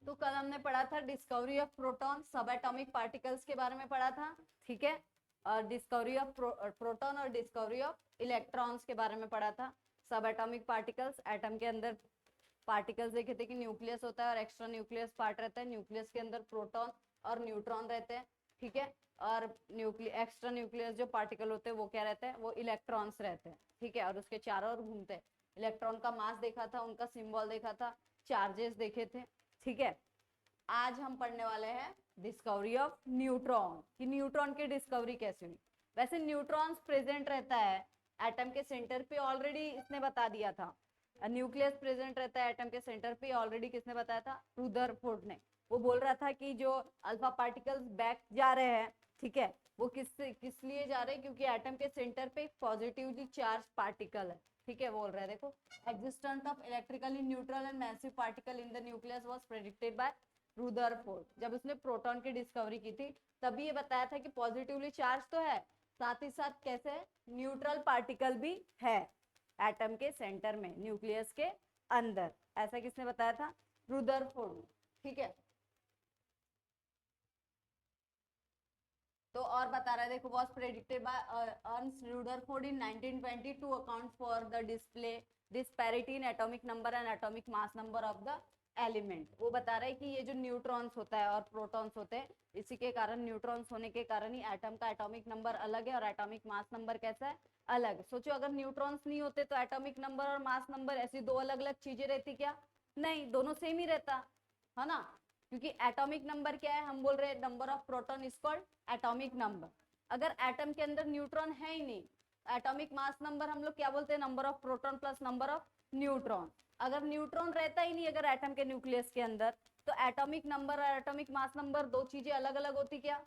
तो कल हमने पढ़ा था डिस्कवरी ऑफ प्रोटॉन, सब एटॉमिक पार्टिकल्स के बारे में पढ़ा था, ठीक है। और डिस्कवरी ऑफ प्रोटॉन और डिस्कवरी ऑफ इलेक्ट्रॉन्स के बारे में पढ़ा था। सब एटॉमिक पार्टिकल्स, एटम के अंदर पार्टिकल्स देखे थे कि न्यूक्लियस होता है और एक्स्ट्रा न्यूक्लियस पार्ट रहता है। न्यूक्लियस के अंदर प्रोटॉन और न्यूट्रॉन रहते हैं, ठीक है। और एक्स्ट्रा न्यूक्लियस जो पार्टिकल होते हैं वो क्या रहते हैं, वो इलेक्ट्रॉन्स रहते हैं, ठीक है। और उसके चारों ओर घूमते हैं। इलेक्ट्रॉन का मास देखा था, उनका सिंबल देखा था, चार्जेस देखे थे, ठीक है। आज हम पढ़ने वाले हैं डिस्कवरी ऑफ न्यूट्रॉन, कि न्यूट्रॉन की डिस्कवरी कैसे हुई। वैसे न्यूट्रॉन्स प्रेजेंट रहता है एटम के सेंटर पे, ऑलरेडी इसने बता दिया था। न्यूक्लियस प्रेजेंट रहता है एटम के सेंटर पे, ऑलरेडी किसने बताया था, रुदरफोर्ड ने। वो बोल रहा था कि जो अल्फा पार्टिकल्स बैक जा रहे हैं, ठीक है, वो किस लिए जा रहे हैं, क्योंकि एटम के सेंटर पे पॉजिटिवली चार्ज पार्टिकल है, ठीक है। बोल रहे हैं देखो, existence of electrically neutral and massive particle in the nucleus was predicted by Rutherford. जब उसने प्रोटॉन की डिस्कवरी की थी तभी ये बताया था कि पॉजिटिवली चार्ज तो है, साथ ही साथ कैसे न्यूट्रल पार्टिकल भी है एटम के सेंटर में, न्यूक्लियस के अंदर। ऐसा किसने बताया था, रुदरफोर्ड, ठीक है। तो और बता रहा है देखो, was predicted by Ernst Rutherford in 1920 to account for the disparity in atomic number and atomic mass number of the element. वो बता रहा है कि ये जो न्यूट्रॉन्स होता है और प्रोटॉन्स होते हैं, इसी के कारण, न्यूट्रॉन्स होने के कारण ही एटम का एटॉमिक नंबर अलग है और एटॉमिक मास नंबर कैसा है, अलग। सोचो अगर न्यूट्रॉन्स नहीं होते तो एटॉमिक नंबर और मास नंबर ऐसी दो अलग अलग चीजें रहती क्या, नहीं, दोनों सेम ही रहता है ना। क्योंकि एटॉमिक नंबर क्या है, हम बोल रहे हैं number of proton is called atomic number. अगर एटम के अंदर न्यूट्रॉन है ही नहीं, एटॉमिक मास नंबर हम लोग क्या बोलते हैं, number of proton plus number of neutron. अगर न्यूट्रॉन रहता ही नहीं अगर एटम के न्यूक्लियस के अंदर, तो एटॉमिक नंबर और एटॉमिक मास नंबर दो चीजें अलग अलग होती क्या,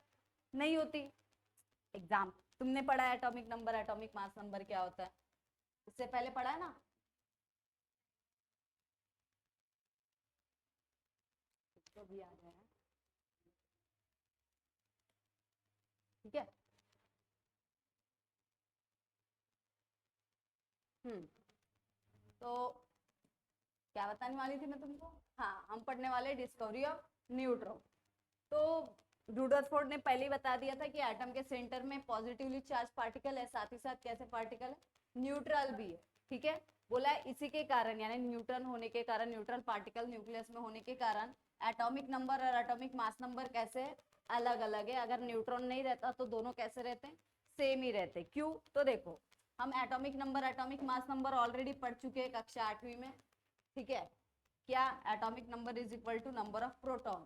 नहीं होती। एग्जाम तुमने पढ़ा है atomic number atomic mass number क्या होता है, इससे पहले पढ़ा है ना। तो भी आ गया है, ठीक है। तो क्या बताने वाली थी मैं तुमको, हाँ, हम पढ़ने वाले डिस्कवरी ऑफ न्यूट्रॉन। तो रुदरफोर्ड ने पहले ही बता दिया था कि एटम के सेंटर में पॉजिटिवली चार्ज पार्टिकल है, साथ ही साथ कैसे पार्टिकल है, न्यूट्रल भी है, ठीक है। बोला है इसी के कारण, यानी न्यूट्रन होने के कारण, न्यूट्रल पार्टिकल न्यूक्लियस में होने के कारण एटॉमिक नंबर और एटॉमिक मास नंबर कैसे है, अलग अलग है। अगर न्यूट्रॉन नहीं रहता तो दोनों कैसे रहते हैं, सेम ही रहते। क्यों, तो देखो, हम atomic number atomic mass number already पढ़ चुके हैं कक्षा 8वीं में, ठीक है। क्या, atomic number is equal to number of proton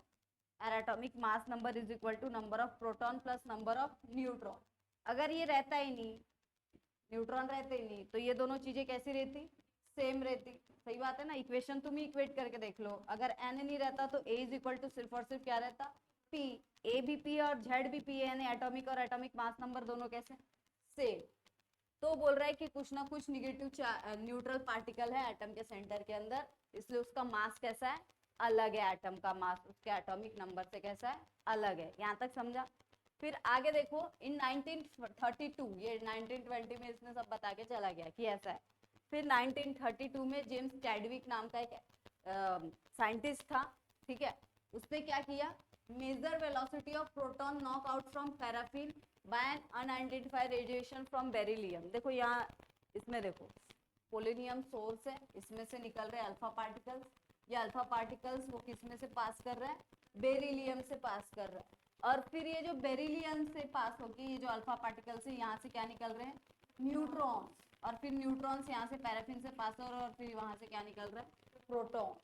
और atomic mass number is equal to number of proton plus number of neutron. अगर ये रहता ही नहीं, न्यूट्रॉन रहते ही नहीं, तो ये दोनों चीजें कैसी रहती, सेम रहती। सही बात है ना, इक्वेशन तुम ही इक्वेट करके देख लो। अगर एन नहीं रहता तो ए इज इक्वल टू सिर्फ और सिर्फ क्या रहता, पी। ए भी पी और जेड भी पी है, यानी एटॉमिक और एटॉमिक मास नंबर दोनों कैसे, सेम। तो बोल रहा है कि कुछ ना कुछ निगेटिव न्यूट्रल पार्टिकल है एटम के सेंटर के अंदर, इसलिए उसका मास कैसा है, अलग है। एटम का मास उसके एटॉमिक नंबर से कैसा है, अलग है। यहाँ तक समझा। फिर आगे देखो, इन 1932, ये 1920 में इसने सब बता के चला गया कि ऐसा है। फिर 1932 में जेम्स चैडविक नाम का एक साइंटिस्ट था, ठीक है। उसने क्या किया, measure velocity of proton knock out from paraffin by an unidentified radiation from beryllium. देखो यहाँ, इसमें देखो, पोलोनियम सोर्स है, इसमें से निकल रहे अल्फा पार्टिकल्स। ये अल्फा पार्टिकल्स वो किस में से पास कर रहे हैं, बेरिलियम से पास कर रहे हैं। और फिर ये जो बेरिलियम से पास होके ये जो अल्फा पार्टिकल्स है, यहाँ से क्या निकल रहे हैं, न्यूट्रॉन्स। और फिर न्यूट्रॉन्स यहाँ से पैराफिन से पास हो रहे हैं और फिर वहां से क्या निकल रहा है, प्रोटॉन।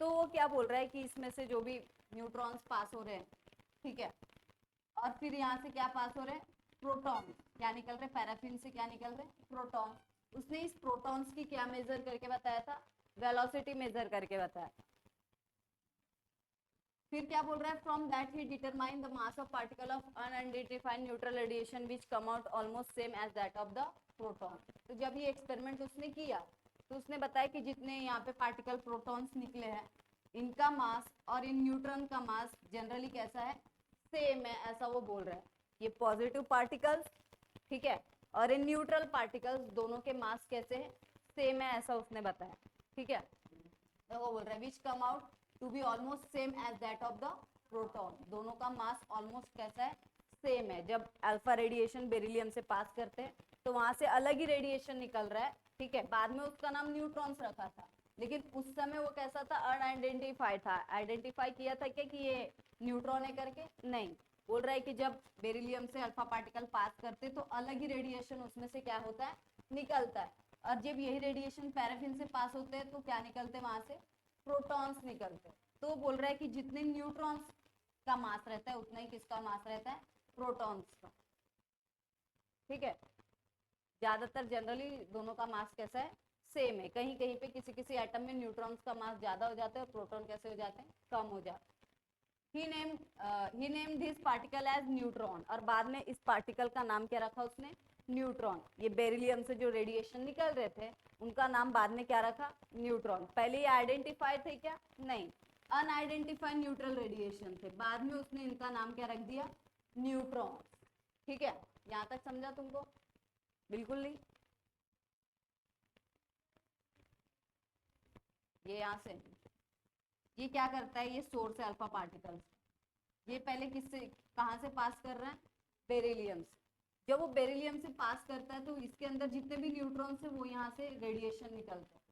तो वो क्या बोल रहा है कि इसमें से जो भी न्यूट्रॉन्स पास हो रहे हैं, ठीक है, और फिर यहाँ से क्या पास हो रहे हैं, प्रोटॉन। क्या निकल रहे, पैराफिन से क्या निकल रहे, प्रोटॉन। उसने इस प्रोटॉन्स की क्या मेजर करके बताया था, वेलोसिटी मेजर करके बताया। फिर क्या बोल रहा है, from that he determine the mass of particle of unidentified neutral radiation which come out almost same as that of the proton. तो जब ये एक्सपेरिमेंट उसने किया तो उसने बताया कि जितने यहाँ पे पार्टिकल प्रोटॉन्स निकले हैं, इनका मास और इन न्यूट्रॉन का मास जनरली कैसा है, सेम है, ऐसा वो बोल रहा है। ये पॉजिटिव पार्टिकल्स, ठीक है, और इन न्यूट्रल पार्टिकल्स दोनों के मास कैसे है, सेम है, ऐसा उसने बताया, ठीक है। देखो बोल रहा है which come out to be almost same as that of the proton, दोनों का मास ऑलमोस्ट कैसा है, सेम है। जब अल्फा रेडिएशन बेरिलियम से पास करते हैं तो वहां से अलग ही रेडिएशन निकल रहा है, ठीक है। बाद में उसका नाम न्यूट्रॉन्स रखा था, लेकिन उस समय वो कैसा था, अनआइडेंटिफाइड था। आइडेंटिफाई किया था क्या कि ये न्यूट्रॉन है करके, नहीं। बोल रहा है कि जब बेरिलियम से अल्फा पार्टिकल पास करते तो अलग ही रेडिएशन उसमें से क्या होता है, निकलता है। और जब यही रेडिएशन पैराफिन से पास होते हैं तो क्या निकलते हैं वहां से, प्रोटॉन्स निकलते हैं। तो बोल रहा है कि जितने न्यूट्रॉन्स का मास रहता है उतना ही किसका मास रहता है, प्रोटॉन्स का, ठीक है। ज्यादातर जनरली दोनों का मास कैसा है, सेम है। कहीं कहीं पे किसी किसी एटम में न्यूट्रॉन्स का मास ज्यादा हो जाता है और प्रोटॉन कैसे हो जाते हैं, कम हो जाते हैं। He name this particle as neutron, और बाद में इस पार्टिकल का नाम क्या रखा उसने, न्यूट्रॉन। ये बेरिलियम से जो रेडिएशन निकल रहे थे उनका नाम बाद में क्या रखा, न्यूट्रॉन। पहले ये आइडेंटिफाइड थे क्या, नहीं, अनआइडेंटिफाइड न्यूट्रल रेडिएशन थे। बाद में उसने इनका नाम क्या रख दिया, न्यूट्रॉन, ठीक है। यहाँ तक समझा तुमको, बिल्कुल नहीं। ये यहाँ से, ये क्या करता है, ये सोर्स है अल्फा पार्टिकल्स। ये पहले किससे, कहाँ से पास कर रहा है, बेरिलियम से। जब वो बेरिलियम से पास करता है तो इसके अंदर जितने भी न्यूट्रॉन्स है वो यहाँ से रेडिएशन निकलते हैं।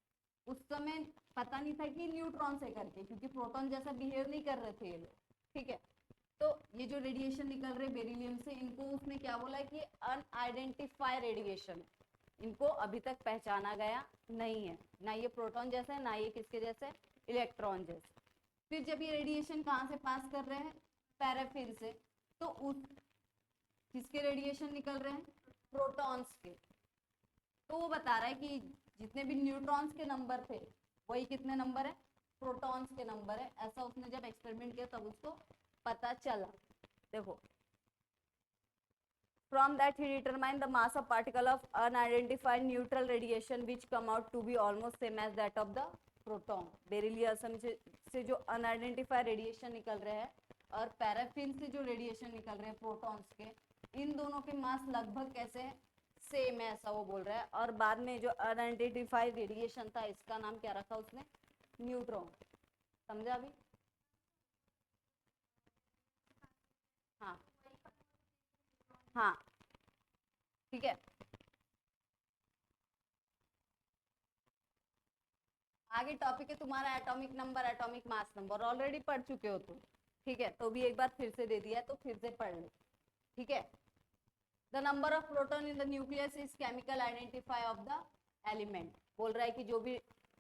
उस समय पता नहीं था कि न्यूट्रॉन्स है करके, क्योंकि प्रोटॉन जैसा बिहेव नहीं कर रहे थे ये लोग, ठीक है। तो ये जो रेडिएशन निकल रहे बेरिलियम से, इनको उसने क्या बोला कि अनआइडेंटिफाइड रेडिएशन है, इनको अभी तक पहचाना गया नहीं है, ना ये प्रोटॉन जैसे है ना ये किसके जैसे, इलेक्ट्रॉन जैसे। फिर जब ये रेडिएशन कहाँ से पास कर रहे हैं, पैराफिन से, तो उस किसके रेडिएशन निकल रहे हैं, प्रोटॉन्स के। तो वो बता रहा है कि जितने भी न्यूट्रॉन्स के नंबर थे वही कितने नंबर है, प्रोटॉन्स के नंबर है। ऐसा उसने जब एक्सपेरिमेंट किया तब उसको पता चला। देखो, from that he determined the mass of particle of unidentified neutral radiation which come out to be almost same as that of the proton। Beryllium से जो अनआइडेंटिफाइड रेडिएशन निकल रहे हैं और पैराफिन से जो रेडिएशन निकल रहे हैं प्रोटॉन्स के, इन दोनों के मास लगभग कैसे है, सेम है, ऐसा वो बोल रहा है। और बाद में जो अनआइडेंटिफाइड रेडिएशन था इसका नाम क्या रखा उसने, न्यूट्रॉन। समझा अभी, हाँ हाँ, ठीक है। आगे टॉपिक है तुम्हारा atomic number, atomic mass number, already पढ़ चुके हो तुम, ठीक है। तो भी एक बार फिर से दे दिया है तो फिर से पढ़ लो, ठीक है। The number of proton in the nucleus is chemical identify of the element. बोल रहा है कि जो भी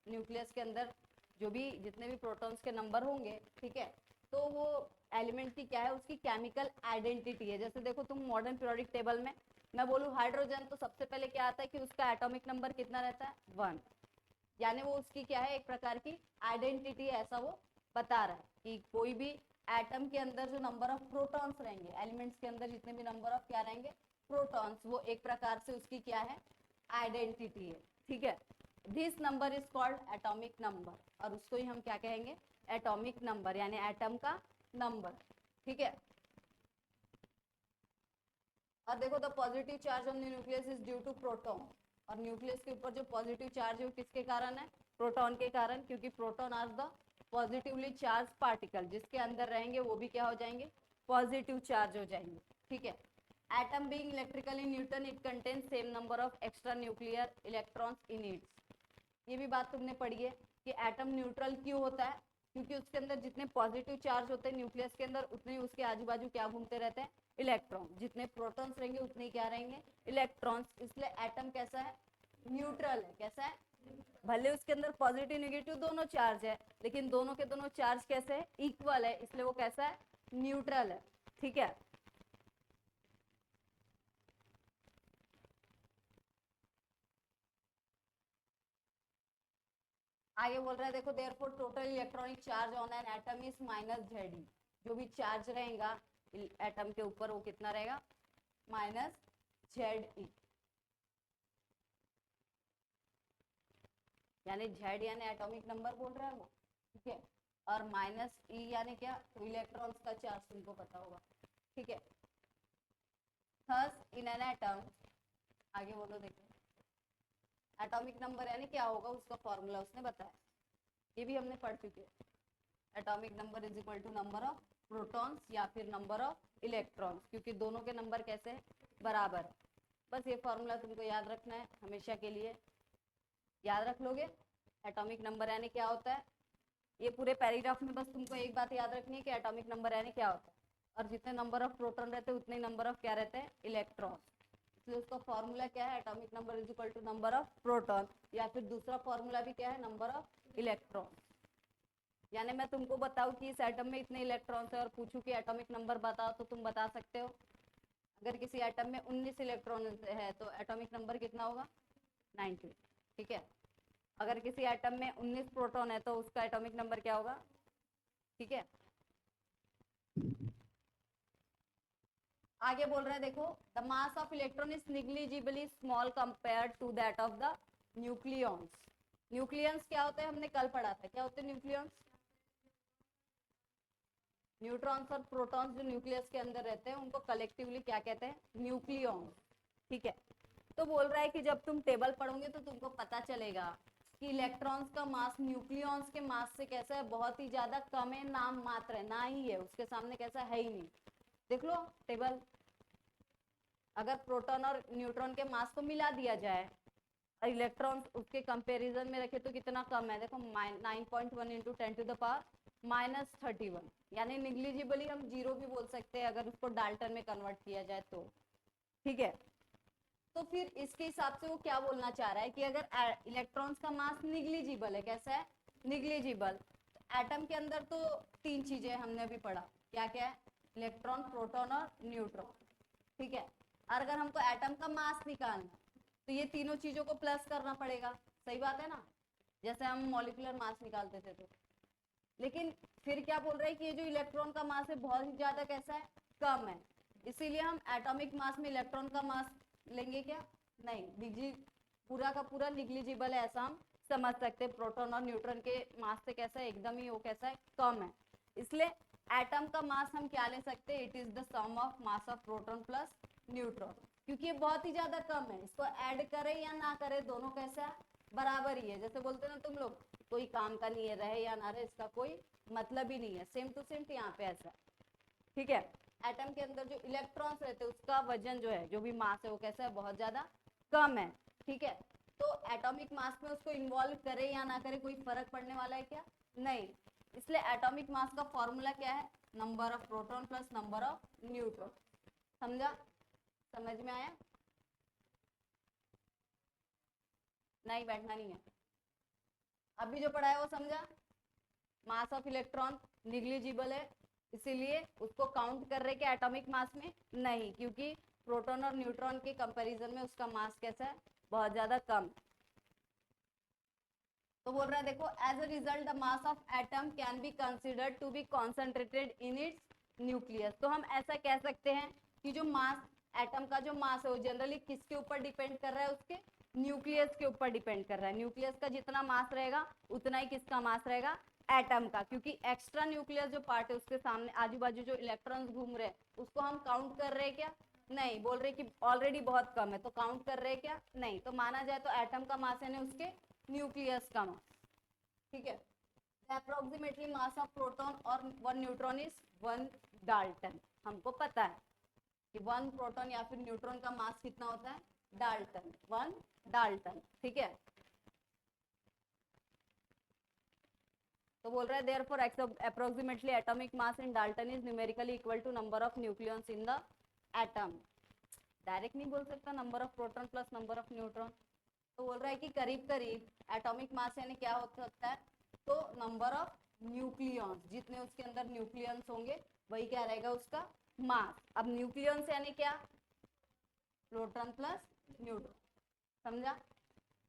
न्यूक्लियस के अंदर जो भी जितने भी प्रोटॉन्स के नंबर होंगे, ठीक है, तो वो एलिमेंट की क्या है, उसकी केमिकल आइडेंटिटी है। जैसे देखो तुम मॉडर्न पीरियोडिक टेबल में मैं बोलूँ हाइड्रोजन, तो सबसे पहले क्या आता है कि उसका एटॉमिक नंबर कितना रहता है, 1। यानी वो उसकी क्या है, एक प्रकार की आइडेंटिटी है, ऐसा वो बता रहा है कि कोई भी एटम के अंदर जो नंबर ऑफ प्रोटॉन्स रहेंगे, एलिमेंट्स के अंदर जितने भी नंबर ऑफ क्या रहेंगे, प्रोटॉन्स, वो एक प्रकार से उसकी क्या है, आइडेंटिटी है, ठीक है। This number is called atomic number, और उसको ही हम क्या कहेंगे, एटॉमिक नंबर, यानी एटम का नंबर, ठीक है। और देखो the positive charge on the nucleus is due to proton, और न्यूक्लियस के ऊपर जो पॉजिटिव चार्ज है वो किसके कारण है, प्रोटॉन के कारण, क्योंकि proton are the positively charge particle, जिसके अंदर रहेंगे वो भी क्या हो जाएंगे, पॉजिटिव चार्ज हो जाएंगे, ठीक है। Atom being electrically Newton it contain same number of extra nuclear electrons in its. ये भी बात तुमने पढ़ी है कि एटम न्यूट्रल क्यों होता है, क्योंकि उसके अंदर जितने पॉजिटिव चार्ज होते हैं न्यूक्लियस के अंदर, उतने ही उसके आजू बाजू क्या घूमते रहते हैं, इलेक्ट्रॉन। जितने प्रोटॉन्स रहेंगे उतने ही क्या रहेंगे, इलेक्ट्रॉन्स। इसलिए एटम कैसा है, न्यूट्रल है। कैसा है, भले उसके अंदर पॉजिटिव नेगेटिव दोनों चार्ज है, लेकिन दोनों के दोनों चार्ज कैसे है, इक्वल है, इसलिए वो कैसा है, न्यूट्रल है, ठीक है। आगे बोल रहा है देखो, therefore total electronic charge on an atom is minus Z. जो भी चार्ज रहेगा एटम के ऊपर वो कितना रहेगा, माइनस जेड। यानी जेड यानी एटॉमिक नंबर बोल रहा है वो, ठीक है। और माइनस ई यानी क्या, तो इलेक्ट्रॉन्स का चार्ज तुमको पता होगा, ठीक है। थर्स इन एन एटम, आगे बोलो देखो, एटॉमिक नंबर यानी क्या होगा, उसका फॉर्मूला उसने बताया ये भी हमने पढ़ चुके हैं। Atomic number is equal to number of protons या फिर नंबर ऑफ इलेक्ट्रॉन्स, क्योंकि दोनों के नंबर कैसे हैं, बराबर है। बस ये फॉर्मूला तुमको याद रखना है हमेशा के लिए, याद रख लोगे। एटॉमिक नंबर यानी क्या होता है, ये पूरे पैराग्राफ में बस तुमको एक बात याद रखनी है कि एटॉमिक नंबर यानी क्या होता है, और जितने नंबर ऑफ प्रोटॉन रहते हैं उतने नंबर ऑफ क्या रहते हैं, इलेक्ट्रॉन। इसलिए उसका फॉर्मूला क्या है, atomic number is equal to number of proton, या फिर दूसरा फॉर्मूला भी क्या है, नंबर ऑफ इलेक्ट्रॉन। यानी मैं तुमको बताऊं कि इस एटम में इतने इलेक्ट्रॉन्स है और पूछूं कि एटॉमिक नंबर बताओ, तो तुम बता सकते हो। अगर किसी एटम में 19 इलेक्ट्रॉन है तो एटॉमिक नंबर कितना होगा, 90। ठीक है, अगर किसी एटम में 19 प्रोटॉन है तो उसका एटॉमिक नंबर क्या होगा। ठीक है, आगे बोल रहे हैं देखो, the mass of electron is negligibly small compared to that of the nucleons. Nucleons क्या होते हैं, हमने कल पढ़ा था, क्या होते हैं न्यूक्लियंस, न्यूट्रॉन्स और प्रोटॉन्स जो न्यूक्लियस के अंदर रहते हैं उनको कलेक्टिवली क्या कहते हैं, न्यूक्लियॉन्स। ठीक है, तो बोल रहा है कि जब तुम टेबल पढ़ोगे तो तुमको पता चलेगा कि इलेक्ट्रॉन्स का मास न्यूक्लियॉन्स के मास से कैसा है, बहुत ही ज्यादा कम है, नाम मात्र है, ना ही है, उसके सामने कैसा है ही नहीं। देख लो टेबल, अगर प्रोटॉन और न्यूट्रॉन के मास को मिला दिया जाए और इलेक्ट्रॉन उसके कंपैरिजन में रखे तो कितना कम है, देखो 9.1 इंटू 10 टू द पावर -31, यानी निग्लिजिबली हम जीरो भी बोल सकते हैं अगर उसको डाल्टन में कन्वर्ट किया जाए तो। ठीक है, तो फिर इसके हिसाब से वो क्या बोलना चाह रहा है कि अगर इलेक्ट्रॉन्स का मास निग्लिजिबल है, कैसा है, निग्लिजिबल, तो एटम के अंदर तो तीन चीजें हमने अभी पढ़ा, क्या क्या है, इलेक्ट्रॉन, प्रोटॉन और न्यूट्रॉन। ठीक है, और अगर हमको एटम का मास निकालना तो ये तीनों चीजों को प्लस करना पड़ेगा, सही बात है ना, जैसे हम मॉलिक्यूलर मास निकालते थे तो। लेकिन फिर क्या बोल रहे हैं कि ये जो इलेक्ट्रॉन का मास है बहुत ही ज्यादा कैसा है, कम है, इसीलिए हम एटॉमिक मास में इलेक्ट्रॉन का मास लेंगे क्या, नहीं, पूरा का पूरा निग्लिजिबल है ऐसा हम समझ सकते हैं। प्रोटॉन और न्यूट्रॉन के मास से कैसा है, एकदम ही वो कैसा है, कम है। इसलिए एटम का मास हम क्या ले सकते हैं, it is the sum of mass of proton plus neutron, क्योंकि ये बहुत ही ज्यादा कम है, इसको ऐड करे या ना करे दोनों कैसा है, बराबर ही है। जैसे बोलते ना तुम लोग, कोई काम का नहीं है, रहे या ना रहे इसका कोई मतलब ही नहीं है, सेम टू सेम यहाँ पे ऐसा। ठीक है, एटम के अंदर जो इलेक्ट्रॉन्स रहते हैं उसका वजन जो है, जो भी मास है वो कैसा है, बहुत ज्यादा कम है। ठीक है, तो एटॉमिक मास में उसको इन्वॉल्व करे या ना करे कोई फर्क पड़ने वाला है क्या, नहीं। इसलिए एटॉमिक मास का फॉर्मूला क्या है, number of proton plus number of neutron. समझा, समझ में आया, नहीं बैठना नहीं है, अभी जो पढ़ा है वो समझा। मास ऑफ इलेक्ट्रॉन निग्लिजिबल है, इसीलिए उसको काउंट कर रहे क्या एटॉमिक मास में, नहीं, क्योंकि प्रोटॉन और न्यूट्रॉन के कंपैरिजन में उसका मास कैसा है, बहुत ज्यादा कम। तो बोल रहा है देखो, as a result the mass of atom can be considered to be concentrated in its nucleus. तो हम ऐसा कह सकते हैं कि जो मास, एटम का जो मास है वो जनरली किसके ऊपर डिपेंड कर रहा है, उसके न्यूक्लियस के ऊपर डिपेंड कर रहा है। न्यूक्लियस का जितना मास रहेगा उतना ही किसका मास रहेगा, एटम का, क्योंकि एक्स्ट्रा न्यूक्लियस जो पार्ट है उसके सामने आजू बाजू जो इलेक्ट्रॉन्स घूम रहे हैं उसको हम काउंट कर रहे हैं क्या, नहीं, बोल रहे कि ऑलरेडी बहुत कम है तो काउंट कर रहे हैं क्या, नहीं। तो माना जाए तो एटम का मास यानी उसके न्यूक्लियस का मास। ठीक है, अप्रोक्सीमेटली मास ऑफ प्रोटॉन और 1 न्यूट्रॉन इज 1 डाल्टन। हमको पता है कि 1 प्रोटॉन या फिर न्यूट्रॉन का मास कितना होता है, डाल्टन, 1 डाल्टन। ठीक है, तो बोल रहा है therefore approximately atomic mass in dalton is numerically equal to number of nucleons in the atom. Direct नहीं बोल सकता number of proton plus number of neutron, तो बोल रहा है कि करीब करीब एटॉमिक मास यानी क्या हो सकता है, तो नंबर ऑफ न्यूक्लियॉन्स, जितने उसके अंदर न्यूक्लियॉन्स होंगे वही क्या रहेगा उसका मास। अब न्यूक्लियॉन्स यानी क्या, प्रोटॉन प्लस न्यूट्रॉन, समझा।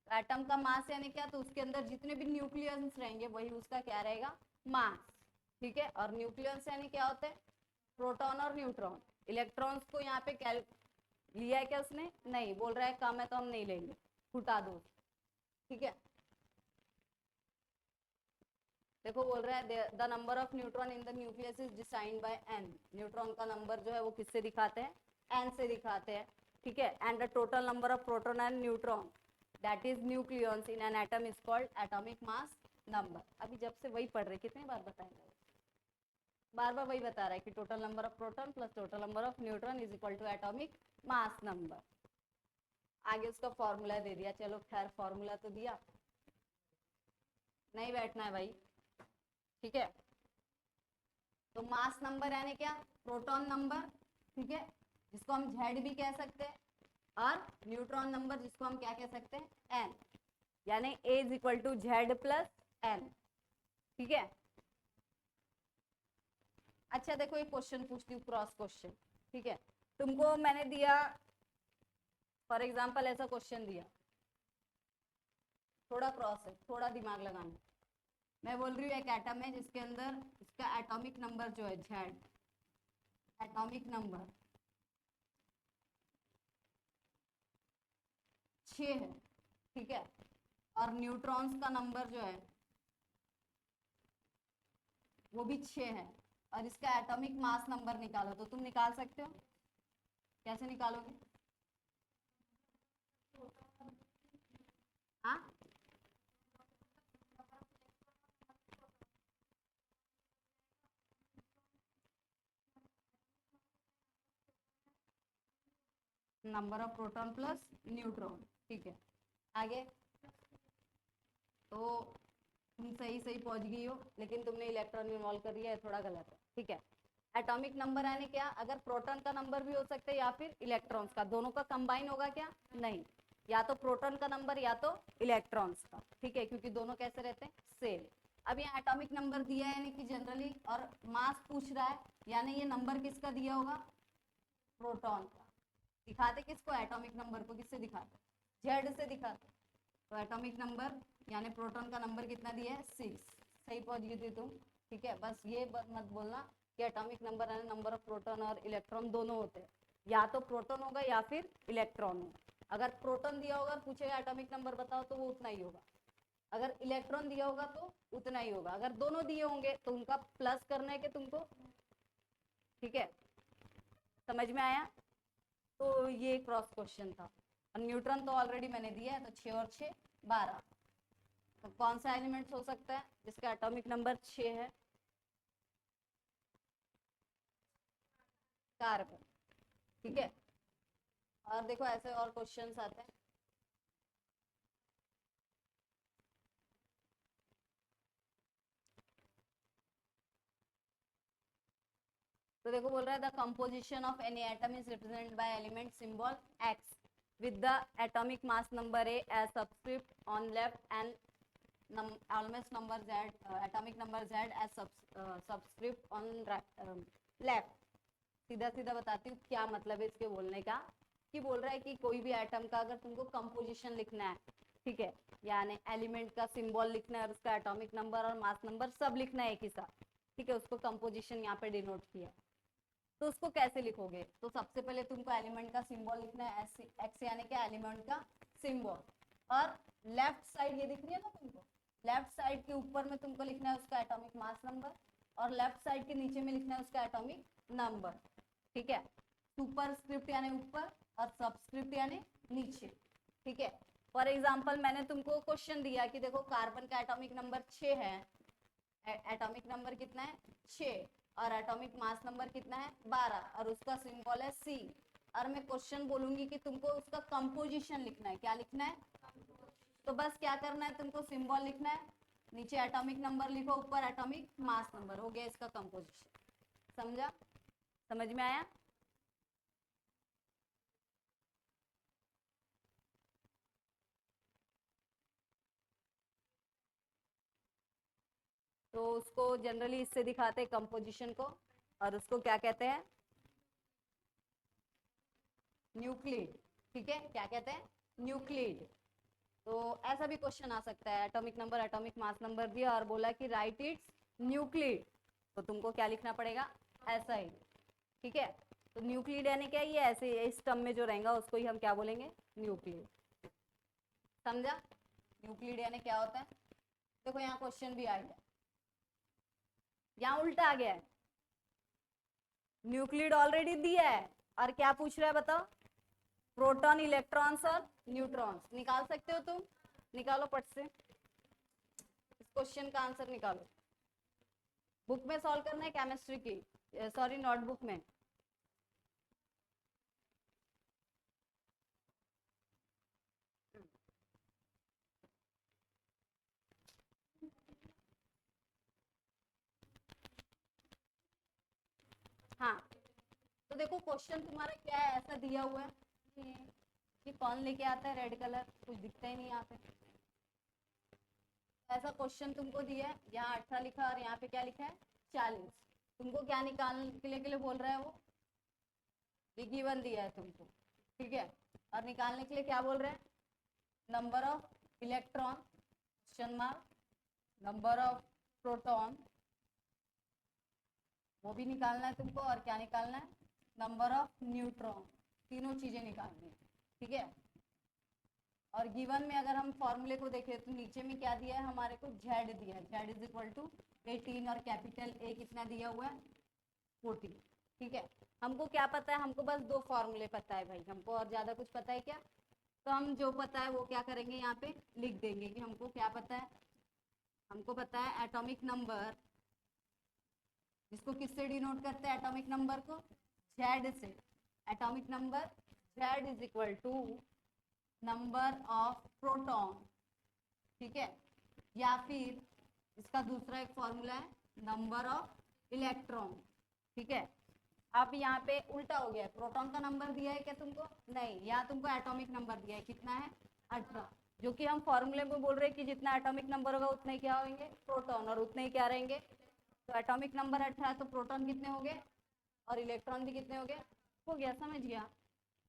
एटम का मास यानी क्या, तो उसके अंदर जितने भी न्यूक्लियॉन्स रहेंगे वही उसका क्या रहेगा, मास। ठीक है, और न्यूक्लियॉन्स यानी क्या होते हैं, प्रोटॉन और न्यूट्रॉन। इलेक्ट्रॉन्स को यहाँ पे लिया है क्या उसने, नहीं, बोल रहा है कम है तो हम नहीं लेंगे, हटा दो। ठीक है, देखो बोल रहा है the number of neutron in the nucleus is defined by n। Neutron का नंबर जो है वो किससे दिखाते हैं, n से दिखाते हैं। ठीक है, and the total number of proton and neutron that is nucleons in an atom is called atomic mass number. अभी जब से वही पढ़ रहे, कितने बार बताएंगे, बार बार वही बता रहा है कि total number of proton plus total number of neutron is equal to atomic mass number. आगे उसका फॉर्मूला दे दिया, चलो खैर फॉर्मूला तो दिया, नहीं बैठना है भाई, ठीक है। तो मास नंबर यानी क्या, प्रोटॉन नंबर, ठीक है, जिसको हम जेड भी कह सकते हैं, और न्यूट्रॉन नंबर जिसको हम क्या कह सकते हैं, एन, यानी A is equal to Z plus N, ठीक है। अच्छा देखो एक क्वेश्चन पूछती हूँ, क्रॉस क्वेश्चन, ठीक है। तुमको मैंने दिया फॉर एग्जाम्पल ऐसा क्वेश्चन दिया, थोड़ा क्रॉस है, थोड़ा दिमाग लगाना। मैं बोल रही हूँ एक एटम है जिसके अंदर इसका एटॉमिक नंबर जो है जेड, एटॉमिक नंबर 6 है, ठीक है, और न्यूट्रॉन्स का नंबर जो है वो भी 6 है, और इसका एटॉमिक मास नंबर निकालो, तो तुम निकाल सकते हो, कैसे निकालोगे? हाँ, number of proton plus neutron, ठीक है। आगे तो तुम सही सही पहुंच गई हो, लेकिन तुमने इलेक्ट्रॉन इन्वॉल्व कर दिया है, थोड़ा गलत है, ठीक है। एटॉमिक नंबर यानी क्या, अगर प्रोटॉन का नंबर भी हो सकता है या फिर इलेक्ट्रॉन्स का, दोनों का कंबाइन होगा क्या, नहीं, या तो प्रोटॉन का नंबर या तो इलेक्ट्रॉन्स का, ठीक है, क्योंकि दोनों कैसे रहते हैं, सेम। अब यहाँ एटॉमिक नंबर दिया है यानी कि जनरली, और मास पूछ रहा है, यानी ये नंबर किसका दिया होगा, प्रोटॉन का। दिखाते किसको, एटॉमिक नंबर को किससे दिखाते, जेड से दिखाते, तो एटॉमिक नंबर यानी प्रोटॉन का नंबर कितना दिया है, 6, सही पहुंच गई थी तुम, ठीक है। बस ये मत बोलना कि एटॉमिक नंबर यानी नंबर ऑफ प्रोटॉन और इलेक्ट्रॉन दोनों होते हैं, या तो प्रोटॉन होगा या फिर इलेक्ट्रॉन होगा। अगर प्रोटॉन दिया होगा पूछेगा एटॉमिक नंबर बताओ, तो वो उतना ही होगा, अगर इलेक्ट्रॉन दिया होगा तो उतना ही होगा, अगर दोनों दिए होंगे तो उनका प्लस करना है कि तुमको, ठीक है, समझ में आया। तो ये क्रॉस क्वेश्चन था, और न्यूट्रॉन तो ऑलरेडी मैंने दिया है, तो 6 और 6 12। तो कौन सा एलिमेंट हो सकता है जिसका एटॉमिक नंबर 6 है, कार्बन, ठीक है। और देखो ऐसे और क्वेश्चंस आते हैं, तो देखो बोल रहा है the composition of any atom is represented by element symbol x with the atomic mass number A as subscript on left and almost number Z, atomic number Z as subscript on left। सीधा सीधा बताती हूँ क्या मतलब है इसके बोलने का, कि बोल रहा है कि कोई भी एटम का अगर तुमको कंपोजिशन लिखना है, ठीक है, यानी एलिमेंट का सिंबल लिखना है और उसका एटॉमिक नंबर और मास नंबर सब लिखना है एक ही साथ, ठीक है, उसको कंपोजिशन यहाँ पे डिनोट किया। तो उसको कैसे लिखोगे, तो सबसे पहले तुमको एलिमेंट का सिंबल लिखना है, एक्स यानी क्या, एलिमेंट का सिंबल, और लेफ्ट साइड ये दिख रही है ना तुमको, लेफ्ट साइड के ऊपर में तुमको लिखना है उसका एटॉमिक मास नंबर, और लेफ्ट साइड के नीचे में लिखना है उसका एटॉमिक नंबर, ठीक है। सुपर स्क्रिप्ट यानी ऊपर और सबस्क्रिप्ट यानी नीचे, ठीक है। फॉर एग्जाम्पल मैंने तुमको क्वेश्चन दिया कि देखो कार्बन का एटॉमिक नंबर 6 है, एटॉमिक नंबर कितना है 6, और एटॉमिक मास नंबर कितना है 12, और उसका सिंबल है सी, और मैं क्वेश्चन बोलूंगी कि तुमको उसका कंपोजिशन लिखना है, क्या लिखना है, तो बस क्या करना है तुमको, सिंबल लिखना है, नीचे एटॉमिक नंबर लिखो, ऊपर एटॉमिक मास नंबर, हो गया इसका कंपोजिशन। समझा, समझ में आया। तो उसको जनरली इससे दिखाते हैं कंपोजिशन को, और उसको क्या कहते हैं, न्यूक्लिड, ठीक है, क्या कहते हैं, न्यूक्लिड। तो ऐसा भी क्वेश्चन आ सकता है, atomic number atomic mass number दिया और बोला कि राइट इट्स न्यूक्लिड, तो तुमको क्या लिखना पड़ेगा, ऐसा ही, ठीक है। तो न्यूक्लिड यानी क्या, ये ऐसे इस टर्म में जो रहेगा उसको ही हम क्या बोलेंगे, न्यूक्लिड। समझा, न्यूक्लिड यानी क्या होता है। देखो यहाँ क्वेश्चन भी आ गया, यहाँ उल्टा आ गया है, न्यूक्लिड ऑलरेडी दिया है और क्या पूछ रहा है बताओ, प्रोटॉन इलेक्ट्रॉन्स और न्यूट्रॉन्स। निकाल सकते हो तुम, निकालो पट से, क्वेश्चन का आंसर निकालो। बुक में सॉल्व करना है केमिस्ट्री की, सॉरी नोटबुक में। हाँ तो देखो क्वेश्चन तुम्हारा क्या है, ऐसा दिया हुआ है कि कौन लेके आता है रेड कलर, कुछ दिखता ही नहीं यहाँ पे। ऐसा क्वेश्चन तुमको दिया है, यहाँ 18 लिखा और यहाँ पे क्या लिखा है 40। तुमको क्या निकालने के लिए बोल रहा है वो, गिवन दिया है तुमको, ठीक है। और निकालने के लिए क्या बोल रहे हैं, number of electron question mark, number of proton वो भी निकालना है तुमको, और क्या निकालना है, नंबर ऑफ न्यूट्रॉन, तीनों चीजें निकालनी है, ठीक है। और गिवन में अगर हम फॉर्मूले को देखें तो नीचे में क्या दिया है हमारे को, जेड दिया है, जेड इज इक्वल टू 18 और कैपिटल ए कितना दिया हुआ है 14, ठीक है। हमको क्या पता है, हमको बस दो फॉर्मूले पता है भाई, हमको और ज्यादा कुछ पता है क्या। तो हम जो पता है वो क्या करेंगे, यहाँ पे लिख देंगे कि हमको क्या पता है। हमको पता है एटॉमिक नंबर, जिसको किससे डिनोट करते हैं एटॉमिक नंबर को, जेड से। Atomic number Z is equal to number of proton, ठीक है। या फिर इसका दूसरा एक फॉर्मूला है नंबर ऑफ इलेक्ट्रॉन, ठीक है। अब यहाँ पे उल्टा हो गया है, प्रोटॉन का नंबर दिया है क्या तुमको, नहीं, यहाँ तुमको एटॉमिक नंबर दिया है, कितना है 18, जो कि हम फॉर्मूले में बोल रहे हैं कि जितना एटॉमिक नंबर होगा उतने ही क्या होंगे प्रोटॉन, और उतने ही क्या रहेंगे। तो एटॉमिक नंबर 18 तो प्रोटॉन कितने हो गए और इलेक्ट्रॉन भी कितने हो गया, समझ गया।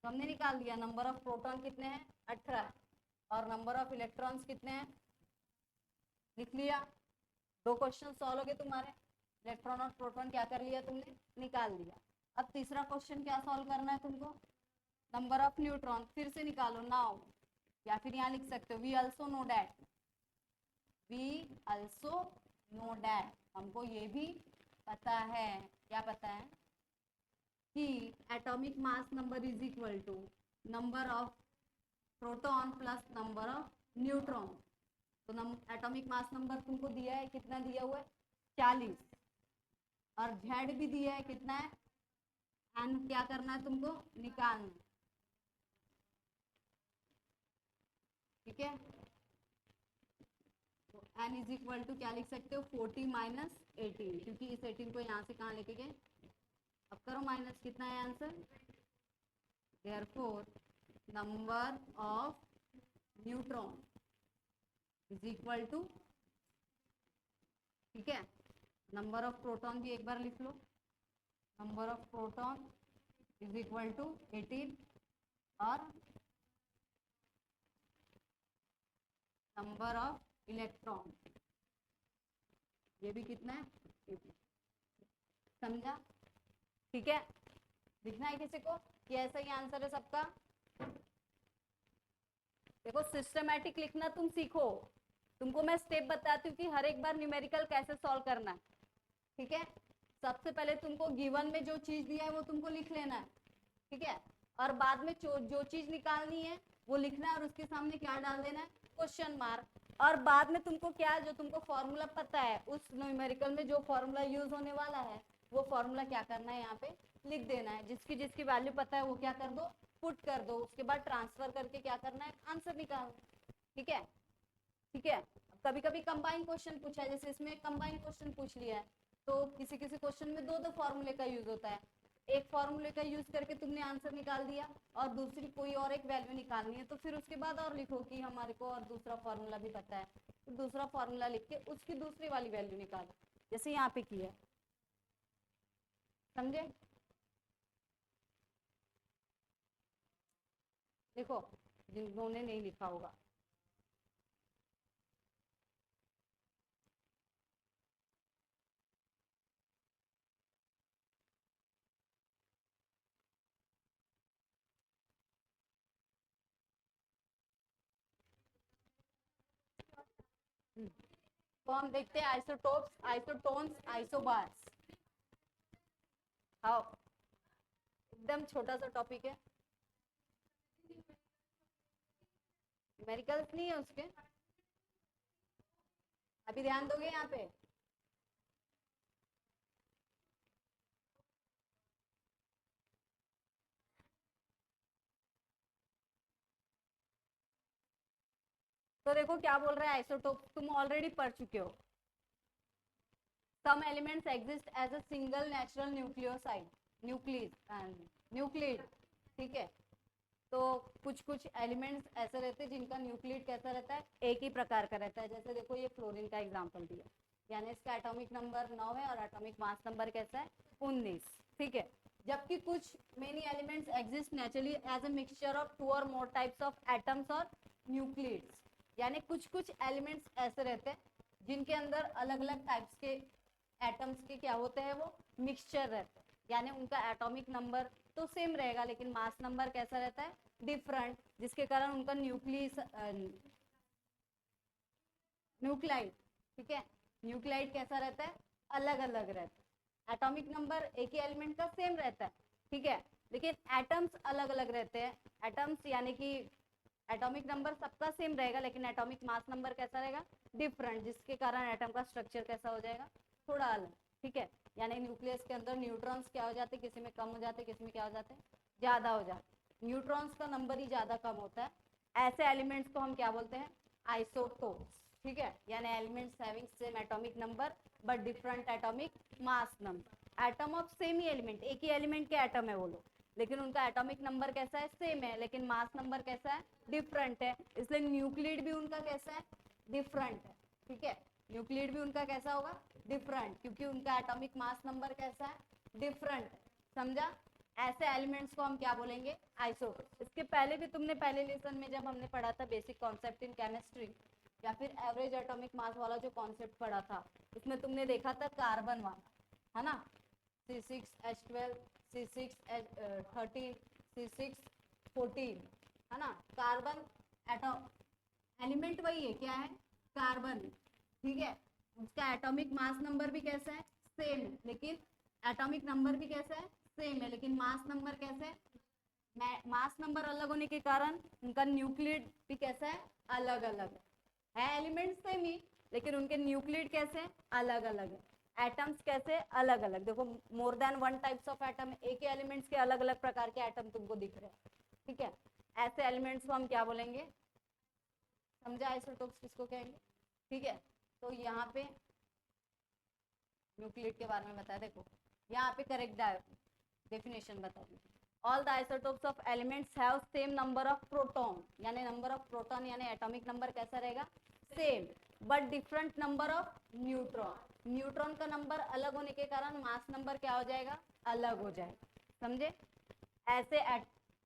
तो हमने निकाल दिया नंबर ऑफ प्रोटॉन कितने हैं 18 और नंबर ऑफ इलेक्ट्रॉन्स कितने हैं, लिख लिया। दो क्वेश्चन सॉल्व हो गए तुम्हारे, इलेक्ट्रॉन और प्रोटॉन क्या कर लिया तुमने, निकाल लिया। अब तीसरा क्वेश्चन क्या सॉल्व करना है तुमको, नंबर ऑफ न्यूट्रॉन फिर से निकालो नाउ, या फिर यहाँ लिख सकते हो we also know that, we also know that, हमको ये भी पता है, क्या पता है कि atomic mass number is equal to number of proton plus number of neutron. तो एटॉमिक मास नंबर तुमको दिया है, कितना दिया हुआ है 40, और जेड भी दिया है कितना है, एन क्या करना है तुमको निकालना, ठीक है। तो एन इज इक्वल टू क्या लिख सकते हो 40 माइनस 18, क्योंकि इस 18 को यहाँ से कहाँ लेके गए, अब करो माइनस, कितना है answer, therefore number of neutron is equal to, ठीक है। नंबर ऑफ प्रोटॉन भी एक बार लिख लो, number of proton is equal to 18 और नंबर ऑफ इलेक्ट्रॉन ये भी कितना है 18, समझा, ठीक है। दिखना है किसी को कि ऐसा ही आंसर है सबका। देखो सिस्टमैटिक लिखना तुम सीखो, तुमको मैं स्टेप बताती हूँ कि हर एक बार न्यूमेरिकल कैसे सॉल्व करना है, ठीक है। सबसे पहले तुमको गिवन में जो चीज दिया है वो तुमको लिख लेना है, ठीक है। और बाद में जो चीज निकालनी है वो लिखना है और उसके सामने क्या डाल देना है क्वेश्चन मार्क। और बाद में तुमको क्या, जो तुमको फॉर्मूला पता है उस न्यूमेरिकल में जो फॉर्मूला यूज होने वाला है वो फॉर्मूला क्या करना है यहाँ पे लिख देना है, जिसकी जिसकी वैल्यू पता है वो क्या कर दो पुट कर दो, उसके बाद ट्रांसफर करके क्या करना है आंसर निकालना, ठीक है, ठीक है। कभी कभी कंबाइन क्वेश्चन पूछा है, जैसे इसमें कंबाइन क्वेश्चन पूछ लिया है, तो किसी किसी क्वेश्चन में दो दो फॉर्मूले का यूज होता है, एक फॉर्मूले का यूज करके तुमने आंसर निकाल दिया और दूसरी कोई और एक वैल्यू निकालनी है, तो फिर उसके बाद और लिखो कि हमारे को और दूसरा फॉर्मूला भी पता है, तो दूसरा फॉर्मूला लिख के उसकी दूसरी वाली वैल्यू निकालो, जैसे यहाँ पे किया, समझे। देखो जिन्होंने नहीं लिखा होगा, तो हम देखते हैं आइसोटोप्स, आइसोटोन्स, आइसोबार्स। हाँ एकदम छोटा सा टॉपिक है, न्यूमेरिकल्स नहीं है उसके, अभी ध्यान दोगे यहाँ पे? तो देखो क्या बोल रहा है आइसोटोप, तुम ऑलरेडी पढ़ चुके हो। some elements exist as a single natural nucleoside न्यूक्लिड, ठीक है। तो कुछ कुछ एलिमेंट्स ऐसे रहते हैं जिनका न्यूक्लिड कैसा रहता है, एक ही प्रकार का रहता है। जैसे देखो ये फ्लोरीन का एग्जांपल दिया, यानी इसका एटॉमिक नंबर 9 है और एटॉमिक मास नंबर कैसा है, 19, ठीक है। जबकि कुछ many elements exist naturally as a mixture of 2 और मोर टाइप्स ऑफ एटम्स और न्यूक्लिड्स, यानी कुछ कुछ एलिमेंट्स ऐसे रहते हैं जिनके अंदर अलग अलग टाइप्स के एटम्स के क्या होते हैं, वो मिक्सचर रहते हैं, यानी उनका एटॉमिक नंबर तो सेम रहेगा लेकिन मास नंबर कैसा रहता है, डिफरेंट, जिसके कारण उनका न्यूक्लाइड, ठीक है, न्यूक्लाइड कैसा रहता है, अलग अलग रहता है। एटॉमिक नंबर एक ही एलिमेंट का सेम रहता है, ठीक है, लेकिन एटम्स अलग अलग रहते हैं। एटम्स यानी कि एटॉमिक नंबर सबका सेम रहेगा लेकिन एटॉमिक मास नंबर कैसा रहेगा, डिफरेंट, जिसके कारण एटम का स्ट्रक्चर कैसा हो जाएगा, थोड़ा अलग, ठीक है। यानी न्यूक्लियस के अंदर न्यूट्रॉन्स क्या हो जाते हैं, किसी में कम हो जाते हैं, किसी में क्या हो जाते हैं, ज्यादा हो जाते हैं। न्यूट्रॉन्स का नंबर ही ज्यादा कम होता है। ऐसे एलिमेंट्स को हम क्या बोलते हैं, आइसोटोप्स, ठीक है, यानी elements having same atomic number but different atomic mass number. Atom of same he element, एक ही एलिमेंट के एटम है वो लोग, लेकिन उनका एटॉमिक नंबर कैसा है, सेम है, लेकिन मास नंबर कैसा है, डिफरेंट है। इसलिए न्यूक्लिड भी उनका कैसा है, डिफरेंट है, ठीक है। न्यूक्लिड भी उनका कैसा होगा, डिफरेंट, क्योंकि उनका एटॉमिक मास नंबर कैसा है, डिफरेंट है, समझा। ऐसे एलिमेंट्स को हम क्या बोलेंगे, आइसोटोप। इसके पहले भी तुमने पहले लेसन में जब हमने पढ़ा था बेसिक कॉन्सेप्ट इन केमिस्ट्री या फिर एवरेज एटॉमिक मास वाला जो कॉन्सेप्ट पढ़ा था, उसमें तुमने देखा था कार्बन वाला, है ना, C6H12 C6H13 C614, है ना। कार्बन एटॉम एलिमेंट वही है, क्या है, कार्बन, ठीक है। उसका एटॉमिक मास नंबर भी कैसा है, सेम है, लेकिन एटॉमिक नंबर भी कैसा है, सेम है, लेकिन मास नंबर कैसा है, मास नंबर अलग होने के कारण उनका न्यूक्लिड भी कैसा है, अलग अलग है एलिमेंट सेम ही लेकिन उनके न्यूक्लिड कैसे हैं, अलग अलग है। एटम्स कैसे अलग अलग, देखो more than one types of atom, एक ही एलिमेंट्स के अलग अलग प्रकार के एटम तुमको दिख रहे हैं, ठीक है। ऐसे एलिमेंट्स को हम क्या बोलेंगे, समझा, आइसोटोप्स किसको कहेंगे, ठीक है। तो यहाँ पे न्यूक्लिड के बारे में बताया, देखो यहाँ पे करेक्ट डेफिनेशन बता दी। All the isotopes of elements have same number of proton, यानी नंबर ऑफ प्रोटॉन यानी एटॉमिक नंबर कैसा रहेगा, same, but different number of neutron, neutron का नंबर अलग होने के कारण मास नंबर क्या हो जाएगा, अलग हो जाएगा, समझे। ऐसे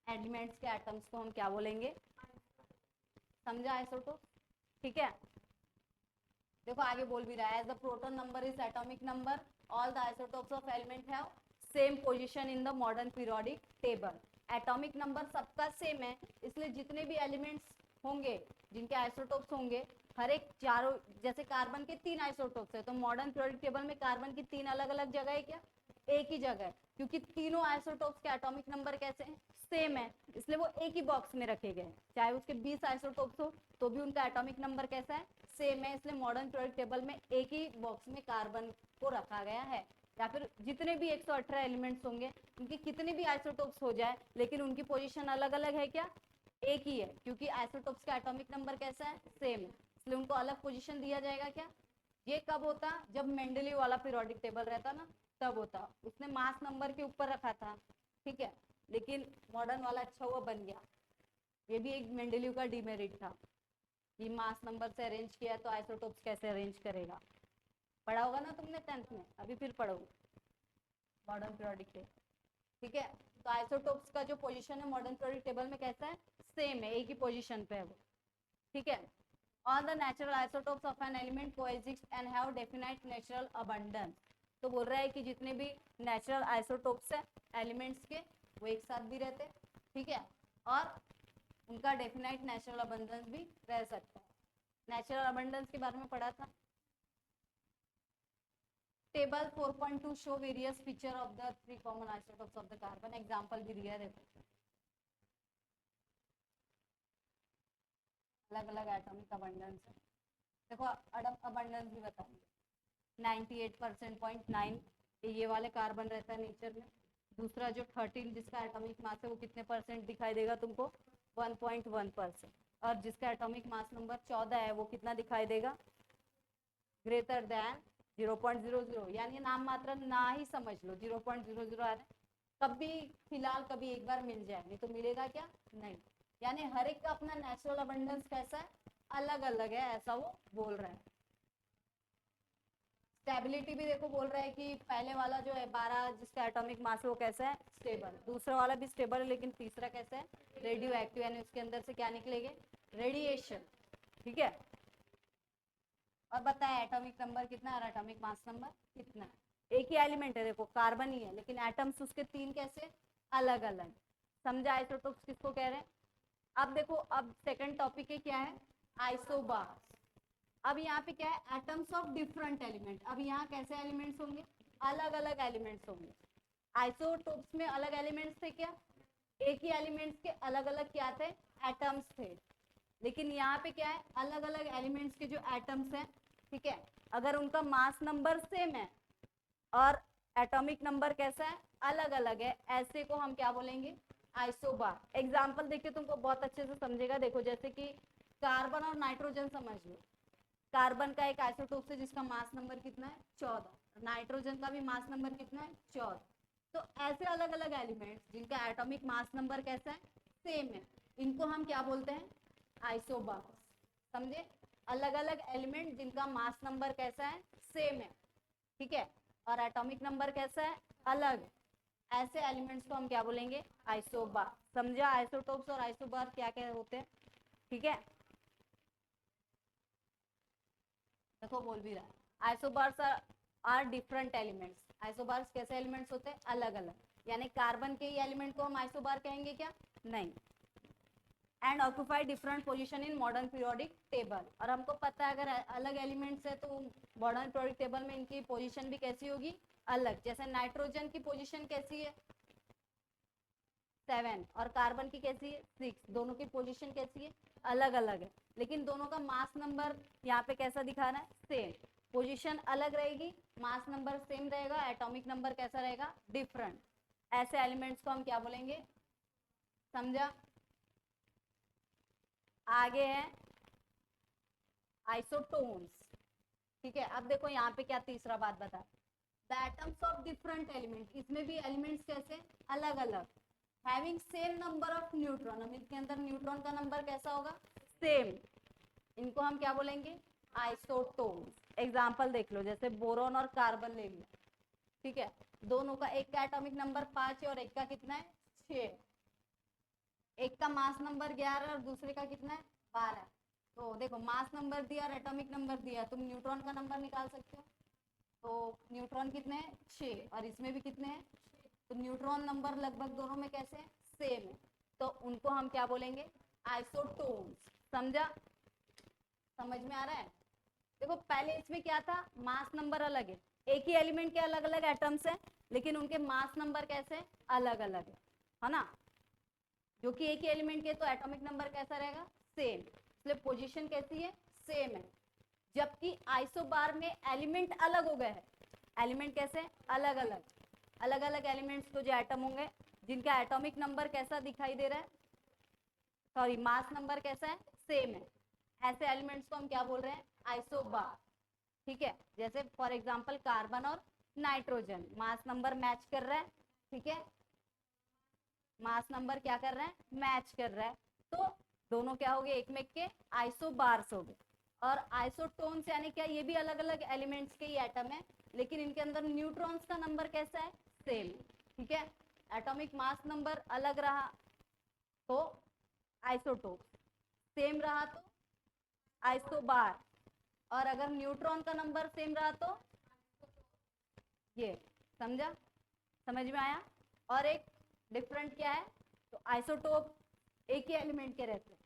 एलिमेंट्स के एटम्स को हम क्या बोलेंगे, समझा, आइसोटोप, ठीक है। देखो आगे बोल भी रहा है, as the proton number is atomic number, all the isotopes of element have same position in the modern periodic table. Atomic number सबका सेम है, इसलिए जितने भी एलिमेंट्स होंगे जिनके आइसोटोप्स होंगे, हर एक चारों, जैसे कार्बन के 3 आइसोटोप्स है तो मॉडर्न पीरियोडिक टेबल में कार्बन की 3 अलग अलग जगह है क्या, एक ही जगह है, क्योंकि तीनों आइसोटोप्स के एटॉमिक नंबर कैसे हैं, सेम है, इसलिए वो एक ही बॉक्स में रखे गए। चाहे उसके 20 आइसोटोप्स हो तो भी उनका एटॉमिक नंबर कैसा है, सेम है, इसलिए मॉडर्न पीरियोडिक टेबल में एक ही बॉक्स में कार्बन को रखा गया है। या फिर जितने भी 118 एलिमेंट्स होंगे उनके कितने भी आइसोटोप्स हो जाए लेकिन उनकी पोजीशन अलग अलग है क्या, एक ही है, क्योंकि आइसोटोप्स का एटॉमिक नंबर कैसा है, सेम है, इसलिए उनको अलग पोजीशन दिया जाएगा क्या। ये कब होता, जब मेंडलीव वाला पीरियोडिक टेबल रहता ना, तब होता, उसने मास नंबर के ऊपर रखा था, ठीक है, लेकिन मॉडर्न वाला अच्छा हुआ बन गया। ये भी एक मेंडलीव का डिमेरिट था कि मास नंबर से अरेंज किया तो आइसोटोप्स कैसे अरेंज करेगा, पढ़ा होगा ना तुमने 10th में, अभी फिर पढ़ोगे मॉडर्न पीरियोडिक टेबल, ठीक है। तो आइसोटोप्स का जो पोजीशन है मॉडर्न पीरियोडिक टेबल में कैसा है, सेम है, एक ही पोजीशन पे है वो, ठीक है। All the natural isotopes of an element coexist and have definite natural abundance. तो बोल रहा है कि जितने भी नेचुरल आइसोटोप्स है एलिमेंट्स के, वो एक साथ भी रहते, ठीक है, और उनका डेफिनाइट नेचुरल अबंडेंस भी रह सकता है। नेचुरल अबंडेंस के बारे में पढ़ा था, table 4.2 show various feature of the 3 common isotopes of the carbon, example भी दिया है, अलग अलग एटॉमिक अबंडेंस है, देखो अबंडेंस भी बताएंगे 98%.9 ये वाले कार्बन रहता है नेचर में। दूसरा जो 13 जिसका एटॉमिक मास है वो कितने परसेंट दिखाई देगा तुमको 1.1%। और जिसका एटॉमिक मास नंबर 14 है वो कितना दिखाई देगा ग्रेटर देन 0.00, यानी नाम मात्र ना ही समझ लो 0.00 आ रहा है। कभी फिलहाल कभी एक बार मिल जाए, नहीं तो मिलेगा क्या नहीं। यानी हर एक का अपना नेचुरल अबंडेंस कैसा है अलग अलग है, ऐसा वो बोल रहा है। स्टेबिलिटी भी देखो बोल रहा है कि पहले वाला जो है 12 जिसका एटॉमिक मास वो कैसा है स्टेबल, दूसरा वाला भी स्टेबल है लेकिन तीसरा कैसा है रेडियो एक्टिव, यानी उसके अंदर से क्या निकलेंगे रेडिएशन। ठीक है, और बताया एटॉमिक नंबर कितना है और एटॉमिक मास नंबर कितना है। एक ही एलिमेंट है देखो कार्बन ही है लेकिन एटम्स उसके 3 कैसे अलग अलग। समझा आइसोटोप्स किसको कह रहे हैं। अब देखो अब सेकंड टॉपिक है क्या है आइसोबार्स। अब यहाँ पे क्या है एटम्स ऑफ डिफरेंट एलिमेंट। अब यहाँ कैसे एलिमेंट्स होंगे अलग अलग एलिमेंट्स होंगे। आइसोटोप्स में अलग एलिमेंट्स थे क्या, एक ही एलिमेंट्स के अलग अलग क्या थे एटम्स थे। लेकिन यहाँ पे क्या है अलग अलग एलिमेंट्स के जो एटम्स हैं, ठीक है, अगर उनका मास नंबर सेम है और एटॉमिक नंबर कैसा है अलग अलग है, ऐसे को हम क्या बोलेंगे आइसोबार। एग्जाम्पल देखिए तुमको बहुत अच्छे से समझेगा। देखो जैसे कि कार्बन और नाइट्रोजन समझ लो। कार्बन का एक आइसोटोप है जिसका मास नंबर कितना है 14, नाइट्रोजन का भी मास नंबर कितना है 14। तो ऐसे अलग अलग एलिमेंट्स जिनका एटॉमिक मास नंबर कैसा है सेम है, इनको हम क्या बोलते हैं आइसोबार्स। समझे, अलग अलग एलिमेंट जिनका मास नंबर कैसा है सेम है, ठीक है, और एटॉमिक नंबर कैसा है अलग, ऐसे एलिमेंट्स को हम क्या बोलेंगे आइसोबार। समझा आइसोटोप्स और आइसोबार क्या क्या होते हैं। ठीक है, देखो बोल भी रहा है isobars are different elements. Isobars कैसे एलिमेंट्स होते हैं अलग अलग, यानी कार्बन के ही एलिमेंट को हम आइसोबार कहेंगे क्या नहीं। And occupy different position in modern periodic table. और हमको पता है अगर अलग एलिमेंट्स है तो मॉडर्न पीरियोडिक टेबल में इनकी पोजीशन भी कैसी होगी अलग। जैसे नाइट्रोजन की पोजीशन कैसी है 7 और कार्बन की कैसी है 6, दोनों की पोजीशन कैसी है अलग अलग है, लेकिन दोनों का मास नंबर यहाँ पे कैसा दिखा रहा है सेम। पोजीशन अलग रहेगी मास नंबर सेम रहेगा, एटॉमिक नंबर कैसा रहेगा डिफरेंट। ऐसे एलिमेंट्स को हम क्या बोलेंगे समझा। आगे है आइसोटोन्स। ठीक है, अब देखो यहाँ पे क्या तीसरा बात बता the atoms of different element. इसमें भी एलिमेंट्स कैसे अलग अलग having same number of neutron. अब इसके अंदर न्यूट्रॉन का नंबर कैसा होगा सेम, इनको हम क्या बोलेंगे आइसोटोन्स। एग्जाम्पल देख लो जैसे बोरॉन और कार्बन ले लिया, ठीक है, दोनों का एक का एटॉमिक नंबर 5 है और एक का कितना है 6। एक का मास नंबर 11 और दूसरे का कितना है 12। तो देखो मास नंबर दिया और एटॉमिक नंबर दिया, तुम न्यूट्रॉन का नंबर निकाल सकते हो। तो न्यूट्रॉन कितने हैं 6 और इसमें भी कितने हैं, तो न्यूट्रॉन नंबर लगभग दोनों में कैसे सेम है, तो उनको हम क्या बोलेंगे आइसोटोन्स। समझा, समझ में आ रहा है। देखो पहले इसमें क्या था मास नंबर अलग है, एक ही एलिमेंट के अलग अलग एटम्स हैं लेकिन उनके मास नंबर कैसे अलग अलग है ना। जो कि एक ही एलिमेंट के तो एटॉमिक नंबर कैसा रहेगा सेम, इसलिए पोजीशन कैसी है सेम है। जबकि आइसोबार में एलिमेंट अलग हो गए हैं, एलिमेंट कैसे अलग अलग, अलग अलग एलिमेंट्स को जो एटम होंगे जिनका एटॉमिक नंबर कैसा दिखाई दे रहा है सॉरी मास नंबर कैसा है सेम है, ऐसे एलिमेंट्स को हम क्या बोल रहे हैं आइसोबार। ठीक है, जैसे फॉर एग्जांपल कार्बन और नाइट्रोजन मास नंबर मैच कर रहा है, ठीक है, मास नंबर क्या कर रहा है मैच कर रहा है, तो दोनों क्या हो गए एक में के आइसोबार्स हो गए। और आइसोटोन्स यानी क्या ये भी अलग अलग एलिमेंट्स के ही एटम है लेकिन इनके अंदर न्यूट्रॉन्स का नंबर कैसा है सेम, ठीक है, एटॉमिक मास नंबर अलग रहा तो आइसोटोप, सेम रहा तो आइसोबार, और अगर न्यूट्रॉन का नंबर सेम रहा तो ये। समझा, समझ में आया। और एक डिफरेंट क्या है, तो आइसोटोप एक ही एलिमेंट के रहते हैं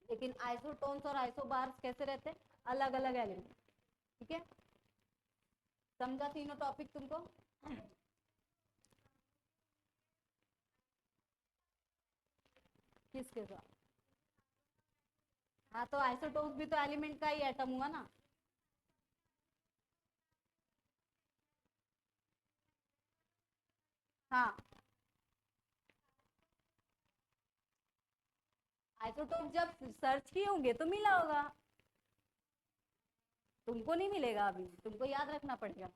लेकिन आइसोटोन्स और आइसोबार्स कैसे रहते हैं अलग अलग एलिमेंट। ठीक है, समझा तीनों टॉपिक तुमको। किसके साथ हाँ, तो आइसोटोप भी तो एलिमेंट का ही एटम हुआ ना। हाँ, आइसोटोप जब सर्च किए होंगे तो मिला होगा, तुमको नहीं मिलेगा, अभी तुमको याद रखना पड़ेगा।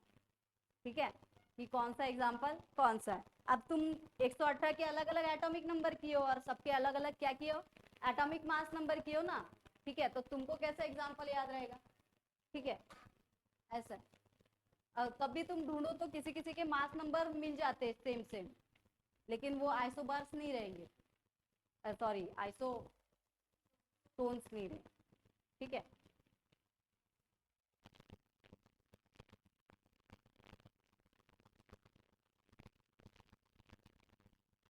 ठीक है, कि कौन सा एग्जाम्पल कौन सा है। अब तुम 118 के अलग अलग एटॉमिक नंबर किए हो और सबके अलग अलग क्या किए हो, एटॉमिक मास नंबर किए हो ना। ठीक है, तो तुमको कैसा एग्जाम्पल याद रहेगा। ठीक है, ऐसा। कभी तुम ढूंढो तो किसी किसी के मास नंबर मिल जाते हैं सेम सेम, लेकिन वो आइसोबार्स नहीं रहेंगे, सॉरी आइसोटोन्स नहीं रहेंगे। ठीक है,